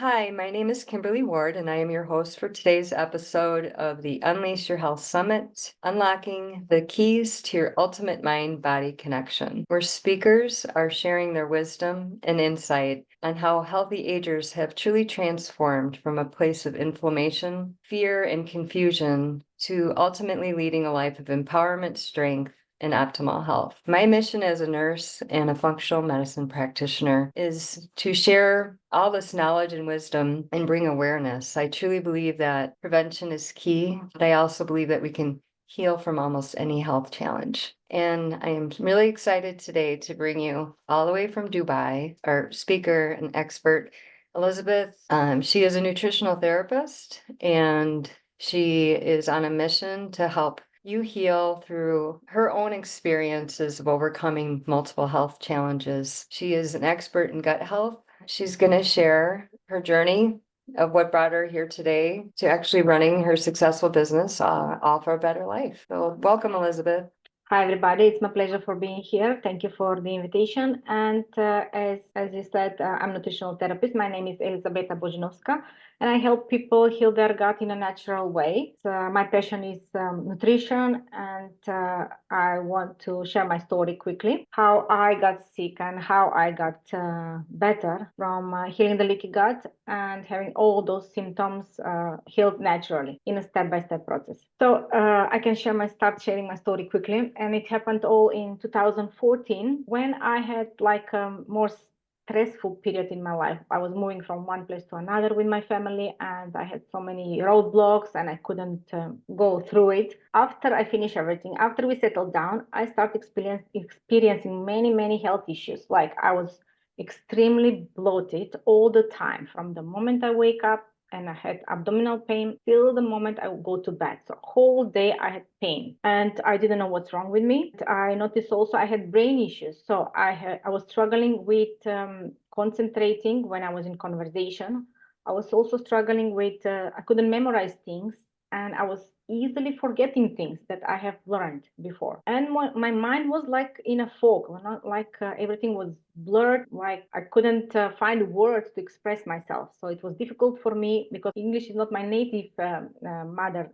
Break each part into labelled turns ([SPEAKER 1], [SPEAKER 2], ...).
[SPEAKER 1] Hi, my name is Kimberly Ward, and I am your host for today's episode of the Unleash Your Health Summit, Unlocking the Keys to Your Ultimate Mind-Body Connection, where speakers are sharing their wisdom and insight on how healthy agers have truly transformed from a place of inflammation, fear, and confusion to ultimately leading a life of empowerment, strength, and optimal health. My mission as a nurse and a functional medicine practitioner is to share all this knowledge and wisdom and bring awareness. I truly believe that prevention is key, but I also believe that we can heal from almost any health challenge. And I am really excited today to bring you all the way from Dubai, our speaker and expert, Elizabeth. She is a nutritional therapist, and she is on a mission to help you heal through her own experiences of overcoming multiple health challenges. She is an expert in gut health. She's going to share her journey of what brought her here today to actually running her successful business, All for a Better Life. So welcome, Elizabeth.
[SPEAKER 2] Hi, everybody. It's my pleasure for being here. Thank you for the invitation. And as you said, I'm a nutritional therapist. My name is Elizabeta Bojinovska, and I help people heal their gut in a natural way. So, my passion is nutrition, and I want to share my story quickly, how I got sick and how I got better from healing the leaky gut and having all those symptoms healed naturally in a step-by-step process. So I can start sharing my story quickly. And it happened all in 2014 when I had like a more stressful period in my life. I was moving from one place to another with my family, and I had so many roadblocks and I couldn't go through it. After I finished everything, after we settled down, I started experiencing many health issues. Like I was extremely bloated all the time from the moment I wake up, and I had abdominal pain till the moment I would go to bed. So whole day I had pain and I didn't know what's wrong with me. I noticed also I had brain issues. So I was struggling with concentrating when I was in conversation. I was also struggling with, I couldn't memorize things, and I was easily forgetting things that I have learned before. And my mind was like in a fog, not like everything was blurred, like I couldn't find words to express myself. So it was difficult for me because English is not my native mother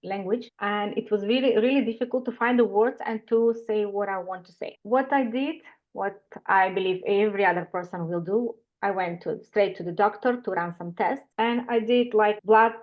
[SPEAKER 2] language. And it was really difficult to find the words and to say what I want to say. What I did, what I believe every other person will do, I went straight to the doctor to run some tests, and I did like blood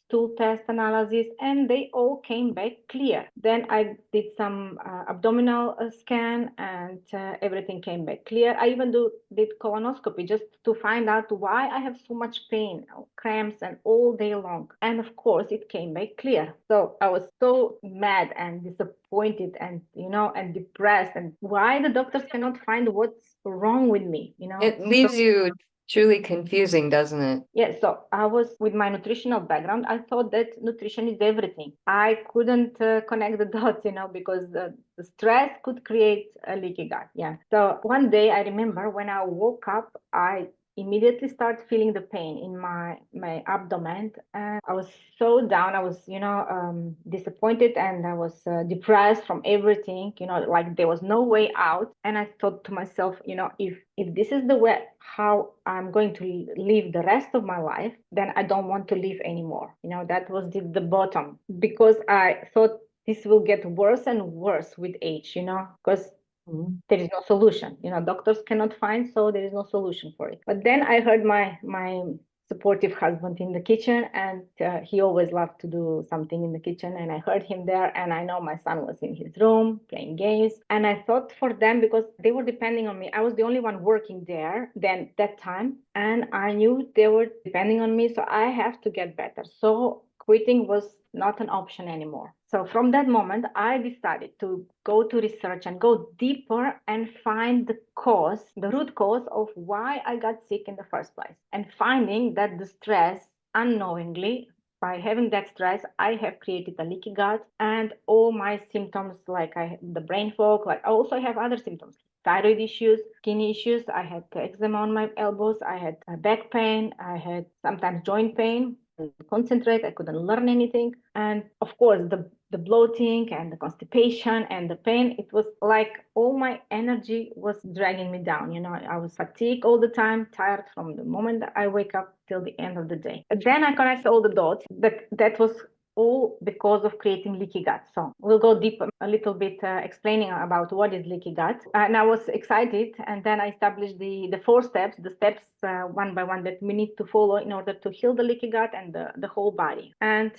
[SPEAKER 2] stool test analysis, and they all came back clear. Then I did some abdominal scan, and everything came back clear. I even did colonoscopy just to find out why I have so much pain, cramps, and all day long. And of course, it came back clear. So I was so mad and disappointed, and and depressed, and why the doctors cannot find what's wrong with me.
[SPEAKER 1] It leaves you truly confusing, doesn't it?
[SPEAKER 2] Yeah, so I was with my nutritional background. I thought that nutrition is everything. I couldn't connect the dots, because the stress could create a leaky gut. Yeah. So one day I remember when I woke up, I immediately started feeling the pain in my abdomen, and I was so down. I was disappointed, and I was depressed from everything, like there was no way out. And I thought to myself, if this is the way how I'm going to live the rest of my life, then I don't want to live anymore. That was the bottom, because I thought this will get worse and worse with age, because there is no solution. Doctors cannot find, so there is no solution for it. But then I heard my supportive husband in the kitchen, and he always loved to do something in the kitchen, and I heard him there, and I know my son was in his room playing games, and I thought for them, because they were depending on me. I was the only one working there then that time, and I knew they were depending on me, so I have to get better. So quitting was not an option anymore. So from that moment, I decided to go to research and go deeper and find the root cause of why I got sick in the first place. And finding that the stress, unknowingly, by having that stress, I have created a leaky gut, and all my symptoms, like the brain fog, like I also have other symptoms. Thyroid issues, skin issues. I had eczema on my elbows. I had back pain. I had sometimes joint pain. concentrate. I couldn't learn anything. And of course, the bloating and the constipation and the pain, it was like all my energy was dragging me down. I was fatigued all the time, tired from the moment that I wake up till the end of the day. And then I connect all the dots that was all because of creating leaky gut. So we'll go deep a little bit explaining about what is leaky gut. And I was excited, and then I established the 4 steps, the steps one by one that we need to follow in order to heal the leaky gut and the whole body. And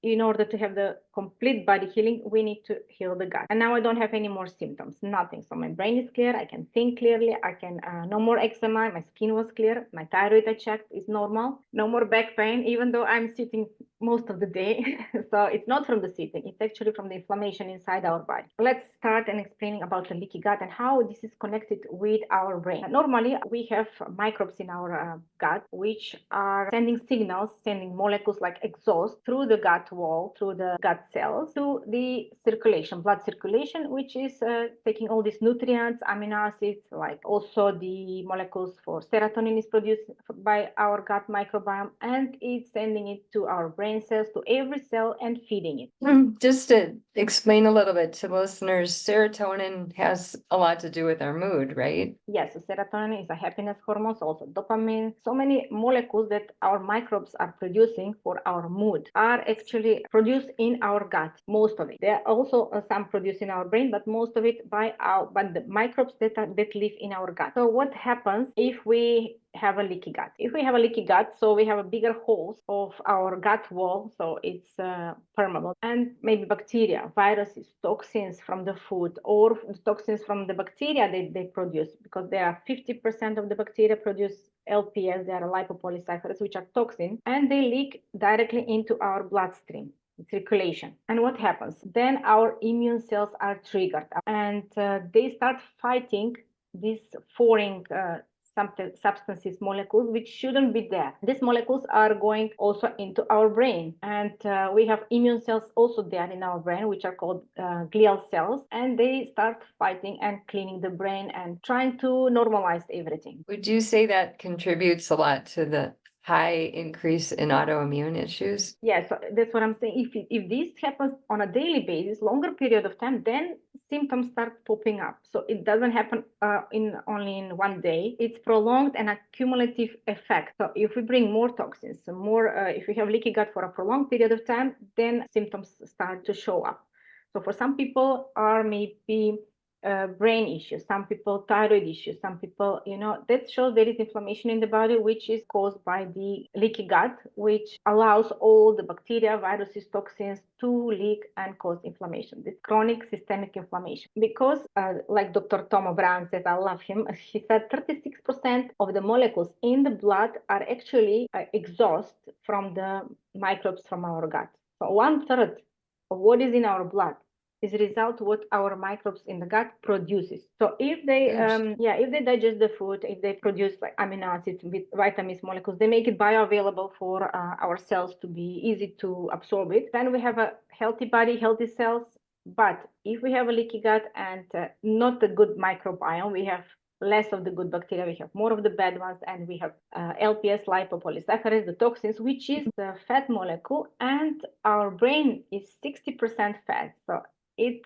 [SPEAKER 2] in order to have the complete body healing, we need to heal the gut. And now I don't have any more symptoms, nothing. So my brain is clear, I can think clearly, I can no more eczema, my skin was clear, my thyroid I checked is normal, no more back pain, even though I'm sitting most of the day. So it's not from the sitting, it's actually from the inflammation inside our body. Let's start and explaining about the leaky gut and how this is connected with our brain. Normally, we have microbes in our gut, which are sending signals, sending molecules like exhaust through the gut wall, through the gut cells, to the circulation, blood circulation, which is taking all these nutrients, amino acids, like also the molecules for serotonin is produced by our gut microbiome, and it's sending it to our brain cells, to every cell, and feeding it.
[SPEAKER 1] Just to explain a little bit to listeners, serotonin has a lot to do with our mood, right?
[SPEAKER 2] Yes, so serotonin is a happiness hormone, also dopamine. So many molecules that our microbes are producing for our mood are actually produced in our gut, most of it. There are also some produced in our brain, but most of it by the microbes that live in our gut. So what happens if we have a leaky gut? If we have a leaky gut, so we have a bigger holes of our gut wall, so it's permeable, and maybe bacteria, viruses, toxins from the food, or toxins from the bacteria they produce, because there are 50% of the bacteria produce LPS, they are lipopolysaccharides, which are toxins, and they leak directly into our bloodstream circulation. And what happens? Then our immune cells are triggered, and they start fighting these foreign substances, molecules, which shouldn't be there. These molecules are going also into our brain, and we have immune cells also there in our brain, which are called glial cells, and they start fighting and cleaning the brain and trying to normalize everything.
[SPEAKER 1] Would you say that contributes a lot to the high increase in autoimmune issues?
[SPEAKER 2] Yeah, so that's what I'm saying. If this happens on a daily basis, longer period of time, then symptoms start popping up. So it doesn't happen only in one day. It's prolonged and accumulative effect. So if we bring more toxins, if we have leaky gut for a prolonged period of time, then symptoms start to show up. So for some people are maybe brain issues, some people thyroid issues, some people, that shows there is inflammation in the body, which is caused by the leaky gut, which allows all the bacteria, viruses, toxins to leak and cause inflammation, this chronic systemic inflammation. Because like Dr. Tom O'Brien says, I love him, he said 36% of the molecules in the blood are actually exhaust from the microbes from our gut. So 1/3 of what is in our blood is a result of what our microbes in the gut produces. So if they if they digest the food, if they produce like amino acids, vitamins, molecules, they make it bioavailable for our cells to be easy to absorb it. Then we have a healthy body, healthy cells. But if we have a leaky gut and not a good microbiome, we have less of the good bacteria, we have more of the bad ones, and we have LPS, lipopolysaccharides, the toxins, which is the fat molecule, and our brain is 60% fat. So it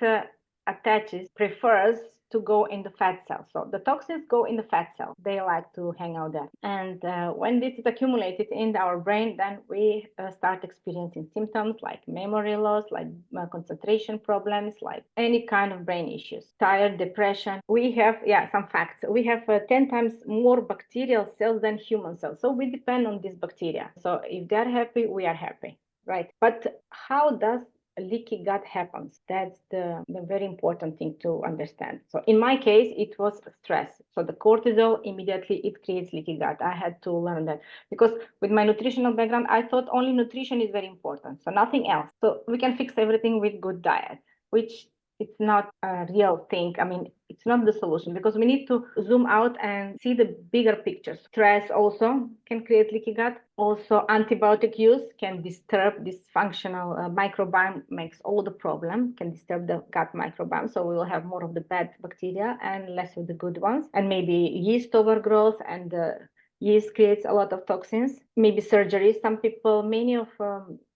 [SPEAKER 2] prefers to go in the fat cells. So the toxins go in the fat cells. They like to hang out there. And when this is accumulated in our brain, then we start experiencing symptoms like memory loss, like concentration problems, like any kind of brain issues, tired, depression. We have, some facts. We have 10 times more bacterial cells than human cells. So we depend on these bacteria. So if they're happy, we are happy, right? But how does leaky gut happens? That's the very important thing to understand. So in my case, it was stress. So the cortisol, immediately it creates leaky gut. I had to learn that because with my nutritional background, I thought only nutrition is very important, so nothing else. So we can fix everything with good diet, which it's not a real thing. I mean, it's not the solution, because we need to zoom out and see the bigger pictures. Stress also can create leaky gut. Also, antibiotic use can disturb this functional microbiome, makes all the problem, can disturb the gut microbiome. So we will have more of the bad bacteria and less of the good ones, and maybe yeast overgrowth and Yeast creates a lot of toxins, maybe surgery. Many of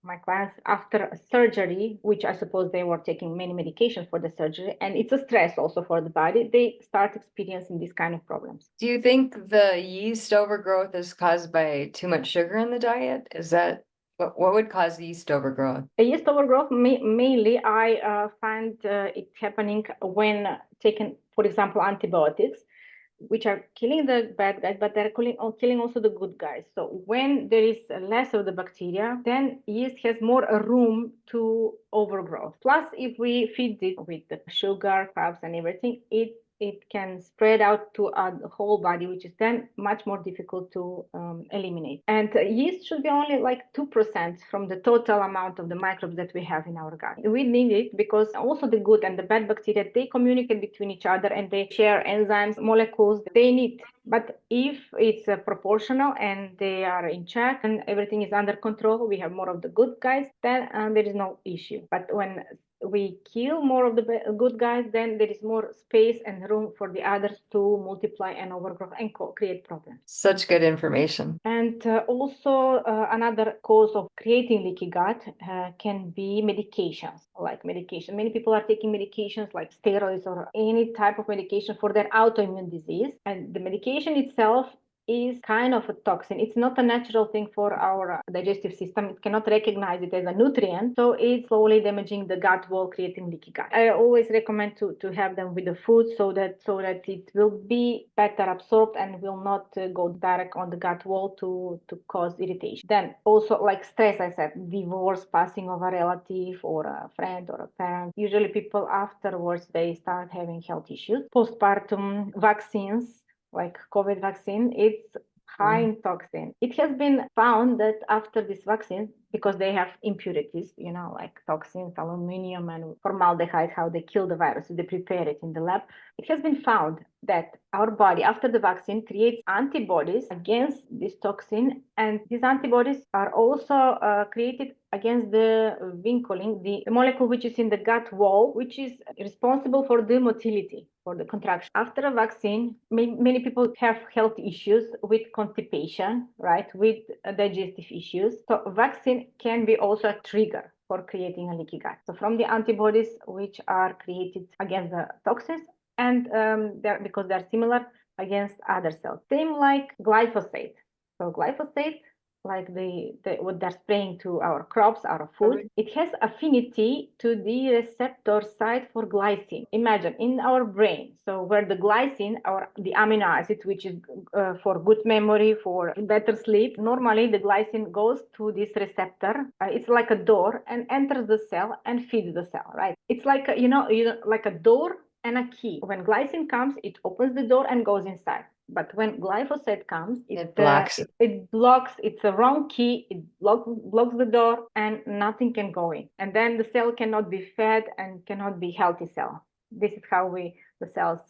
[SPEAKER 2] my clients after a surgery, which I suppose they were taking many medications for the surgery, and it's a stress also for the body, they start experiencing these kind of problems.
[SPEAKER 1] Do you think the yeast overgrowth is caused by too much sugar in the diet? Is that what would cause yeast overgrowth?
[SPEAKER 2] Yeast overgrowth, mainly I find it happening when taken, for example, antibiotics, which are killing the bad guys, but they're killing also the good guys. So when there is less of the bacteria, then yeast has more room to overgrow. Plus, if we feed it with the sugar, carbs, and everything, it can spread out to the whole body, which is then much more difficult to eliminate. And yeast should be only like 2% from the total amount of the microbes that we have in our gut. We need it because also the good and the bad bacteria, they communicate between each other and they share enzymes, molecules they need. But if it's proportional and they are in check and everything is under control, we have more of the good guys, then there is no issue. But when we kill more of the good guys, then there is more space and room for the others to multiply and overgrow and create problems.
[SPEAKER 1] Such good information.
[SPEAKER 2] And also another cause of creating leaky gut can be medications, like medication. Many people are taking medications like steroids or any type of medication for their autoimmune disease. And the medication itself is kind of a toxin. It's not a natural thing for our digestive system. It cannot recognize it as a nutrient. So it's slowly damaging the gut wall, creating leaky gut. I always recommend to have them with the food so that it will be better absorbed and will not go direct on the gut wall to cause irritation. Then also like stress, I said, divorce, passing of a relative or a friend or a parent. Usually people afterwards, they start having health issues. Postpartum, vaccines, like COVID vaccine, it's high in toxin. It has been found that after this vaccine, because they have impurities, like toxins, aluminum and formaldehyde, how they kill the virus, they prepare it in the lab. It has been found that our body, after the vaccine, creates antibodies against this toxin. And these antibodies are also created against the vinculin, the molecule which is in the gut wall, which is responsible for the motility, for the contraction. After a vaccine, many people have health issues with constipation, right, with digestive issues. So vaccine can be also a trigger for creating a leaky gut. So from the antibodies which are created against the toxins, and because they're similar against other cells. Same like glyphosate. So glyphosate, like what they're spraying to our crops, our food, it has affinity to the receptor site for glycine. Imagine in our brain, so where the glycine, or the amino acid, which is for good memory, for better sleep, normally the glycine goes to this receptor. It's like a door and enters the cell and feeds the cell, right? It's like like a door and a key. When glycine comes, it opens the door and goes inside. But when glyphosate comes, it blocks it. It blocks. It's a wrong key. It blocks the door, and nothing can go in. And then the cell cannot be fed and cannot be healthy cell. This is how the cells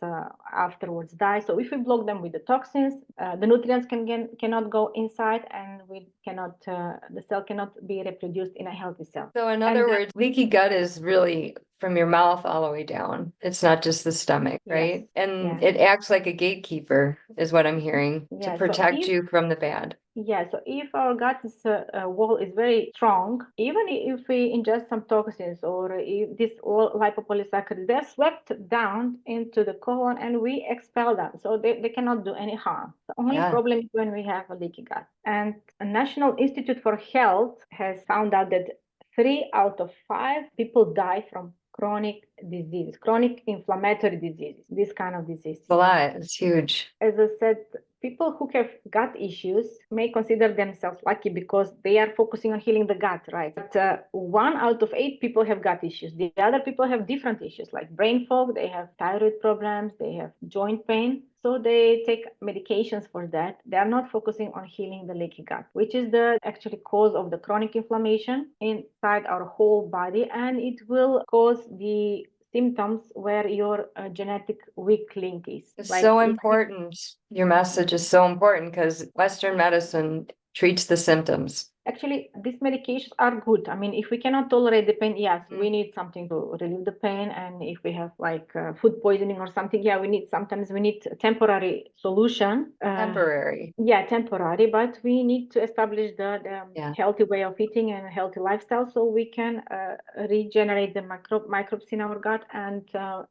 [SPEAKER 2] afterwards die. So if we block them with the toxins, the nutrients cannot go inside, and the cell cannot be reproduced in a healthy cell.
[SPEAKER 1] So in other words, leaky gut is really from your mouth all the way down. It's not just the stomach, right? Yes. And it acts like a gatekeeper, is what I'm hearing, to protect you from the bad. Yeah, so if our gut wall is very strong, even if we ingest some toxins or if this lipopolysaccharides, they're swept down into the colon and we expel them. So they cannot do any harm. The only problem is when we have a leaky gut. And the National Institute for Health has found out that 3 out of 5 people die from chronic diseases, chronic inflammatory diseases, this kind of disease. It's a lot. It's huge. As I said, people who have gut issues may consider themselves lucky because they are focusing on healing the gut, right? But 1 out of 8 people have gut issues. The other people have different issues like brain fog, they have thyroid problems, they have joint pain. So they take medications for that. They are not focusing on healing the leaky gut, which is the actually cause of the chronic inflammation inside our whole body. And it will cause the symptoms where your genetic weak link is. It's like so important. Your message is so important because Western medicine treats the symptoms.
[SPEAKER 2] Actually, these medications are good. I mean, if we cannot tolerate the pain, yes, we need something to relieve the pain. And if we have like food poisoning or something, yeah, sometimes we need a temporary solution.
[SPEAKER 1] Temporary.
[SPEAKER 2] Yeah, temporary, but we need to establish the
[SPEAKER 1] Yeah.
[SPEAKER 2] healthy way of eating and a healthy lifestyle so we can regenerate the microbes in our gut and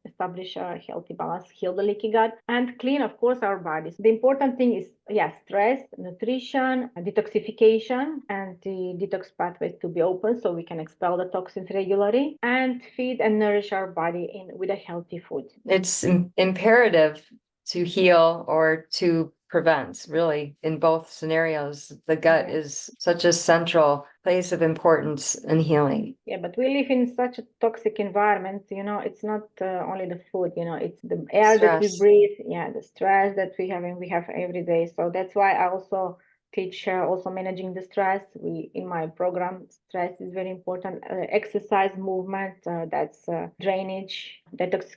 [SPEAKER 2] establish a healthy balance, heal the leaky gut, and clean, of course, our bodies. The important thing is, yeah, stress, nutrition, detoxification, and the detox pathways to be open so we can expel the toxins regularly and feed and nourish our body with a healthy food.
[SPEAKER 1] It's imperative to heal or to prevent, really, in both scenarios. The gut is such a central place of importance in healing.
[SPEAKER 2] Yeah, but we live in such a toxic environment, it's not only the food, it's the air that we breathe, the stress that we have every day. So that's why I also teach also managing the stress. In my program, stress is very important. Exercise, movement, that's drainage,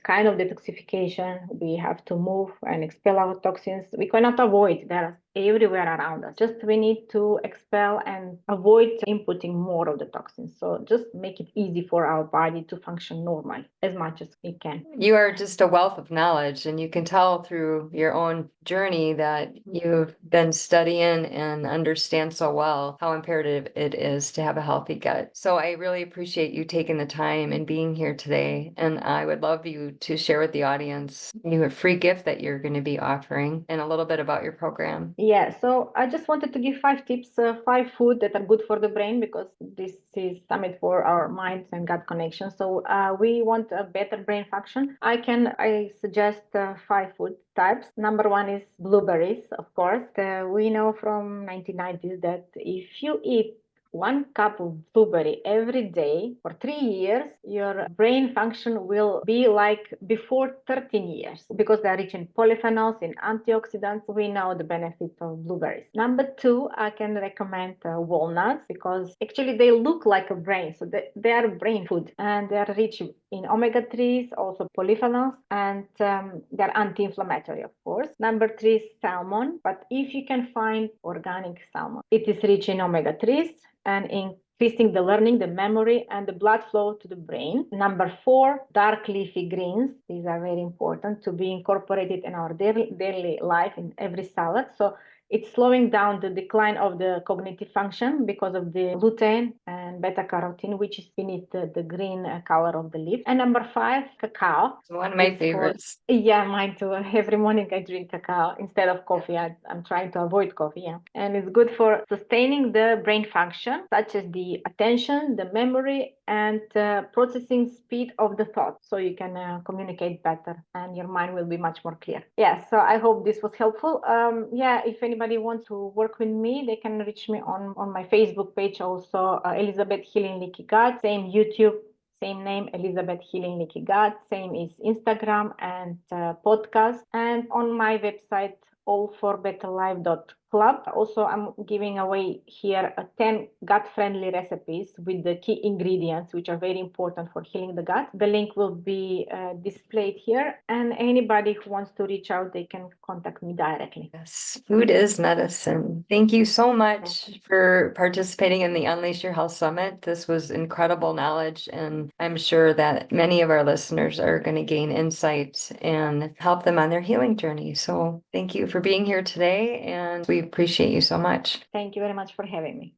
[SPEAKER 2] kind of detoxification. We have to move and expel our toxins. We cannot avoid. They're everywhere around us. Just we need to expel and avoid inputting more of the toxins. So just make it easy for our body to function normally as much as we can.
[SPEAKER 1] You are just a wealth of knowledge, and you can tell through your own journey that you've been studying and understand so well how imperative it is to have a healthy gut. So I really appreciate you taking the time and being here today. And I would love you to share with the audience a free gift that you're going to be offering and a little bit about your program.
[SPEAKER 2] Yeah, so I just wanted to give 5 tips, 5 food that are good for the brain, because this is summit for our minds and gut connection. So we want a better brain function. I suggest 5 food types. Number 1 is blueberries, of course. We know from 1990s that if you eat 1 cup of blueberry every day for 3 years, your brain function will be like before 13 years, because they're rich in polyphenols, in antioxidants. We know the benefits of blueberries. Number 2, I can recommend walnuts, because actually they look like a brain. So they are brain food, and they are rich in omega-3s, also polyphenols, and they're anti-inflammatory, of course. Number 3 is salmon, but if you can find organic salmon, it is rich in omega-3s and increasing the learning, the memory, and the blood flow to the brain. Number 4, dark leafy greens. These are very important to be incorporated in our daily life in every salad. So it's slowing down the decline of the cognitive function because of the lutein and beta-carotene, which is beneath the green color of the leaf. And number 5, cacao.
[SPEAKER 1] One of my favorites.
[SPEAKER 2] Yeah, mine too. Every morning I drink cacao instead of coffee. I'm trying to avoid coffee, yeah. And it's good for sustaining the brain function, such as the attention, the memory, and processing speed of the thought. So you can communicate better and your mind will be much more clear. Yeah, so I hope this was helpful. Yeah, if anybody wants to work with me, they can reach me on my Facebook page also, Elizabeth Healing Leaky Gut, same YouTube, same name, Elizabeth Healing Leaky Gut, same is Instagram and podcast, and on my website, allforbetterlife.club. Also, I'm giving away here 10 gut-friendly recipes with the key ingredients, which are very important for healing the gut. The link will be displayed here, and anybody who wants to reach out, they can contact me directly.
[SPEAKER 1] Yes, food is medicine. Thank you so much for participating in the Unleash Your Health Summit. This was incredible knowledge, and I'm sure that many of our listeners are going to gain insight and help them on their healing journey. So thank you for being here today, and we appreciate you so much.
[SPEAKER 2] Thank you very much for having me.